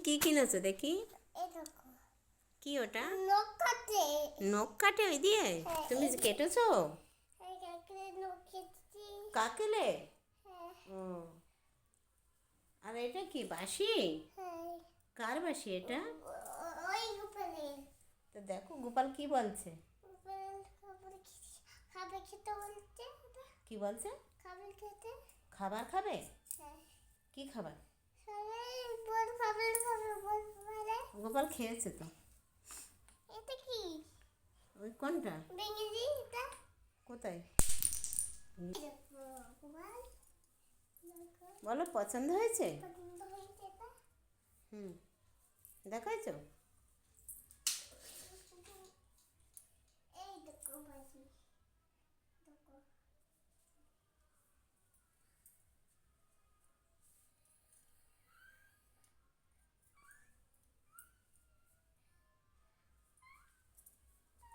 কি কিনেছো দেখি? এই দেখো কি ওটা? নখ কাটে। নখ কাটে ওই দিয়ে? হ্যাঁ, তুমি এই কেটেছো? এই কাকড়ে নখ কেটেছি। কাকেলে? হ্যাঁ ও, আর এটা কি বাঁশি? হ্যাঁ কার বাঁশি এটা? ওই উপরে তো দেখো গোপাল কি বলছে। উপরে খাবে খেতে বলছে। কি বলছে? খাবে খেতে। খাবার খাবে? হ্যাঁ কি খাবার? সবাই বল খাবে খাবে বল বলে। গোপাল খেয়েছে তো। এটা কি? ওই কোনটা? ভেঙে দি এটা। কোথায়? দেখো বল দেখো বলো পছন্দ হয়েছে? পছন্দ হয়েছে এটা। হুম, দেখাইছো? এই দেখো বাজি দেখো।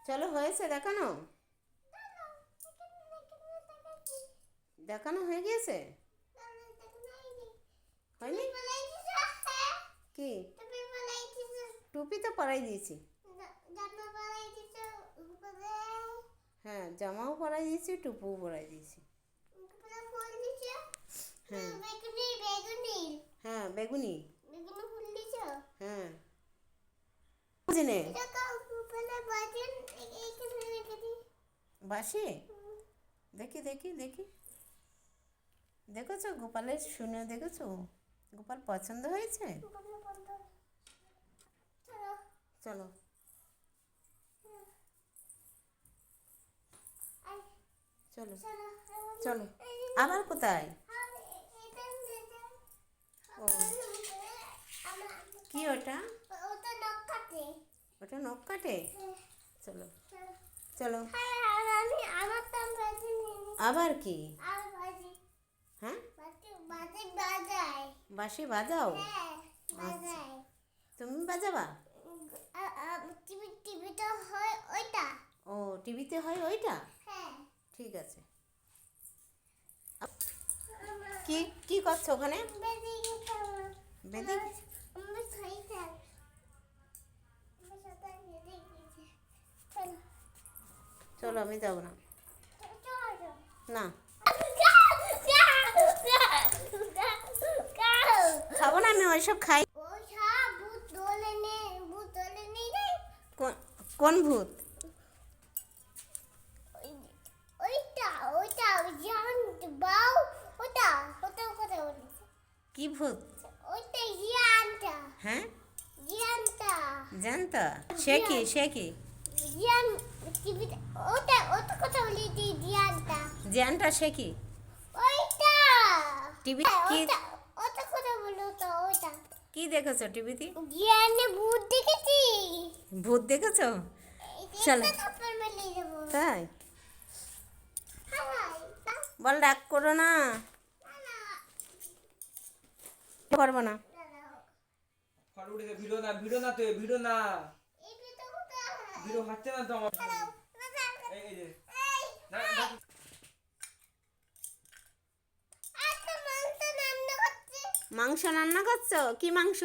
চলো হয়েছে দেখানো? দেখানো হয়ে গিয়েছে? হয়নি? কি? টুপি তো পরাই দিয়েছি। হ্যাঁ, জামাও পরাই দিয়েছি, টুপিও পরাই দিয়েছি। হ্যাঁ হ্যাঁ, বেগুনি। হ্যাঁ, বুঝিনে বাসি। দেখি দেখি দেখি, দেখেছো গোপালের শুনে দেখেছো? গোপাল পছন্দ হয়েছে? চলো চলো চলো। আবার কোথায়? ও, কি ওটা? ওটা নখ কাটে? চলো চলো। আবার কি? হ্যাঁ, বাঁশি বাজাও? আচ্ছা, তুমি বাজাবা? টিভিটা হয় ওইটা। ও, টিভিতে হয় ওইটা? হ্যাঁ ঠিক আছে। কি কি করছো ওখানে? বেদি? চলো, আমি যাবো না। না, খাবো না আমি ওইসব খাই। কোন ভূত? কি ভূত? হ্যাঁ, জানতা? সে কি সে কি? জ্যানটা সে কি? টিভি কি? কি দেখেছো টিভিতে? ভূত দেখেছি। ভূত দেখেছো? চলো। তাই? বল ডাক করো না। করবো না। ফটো উঠেছে। ভিডিও না, ভিডিও না, তো ভিডিও না, ভিডিও হচ্ছে না তো আমার। এই যে না, না, মাংস রান্না করছো? কি মাংস?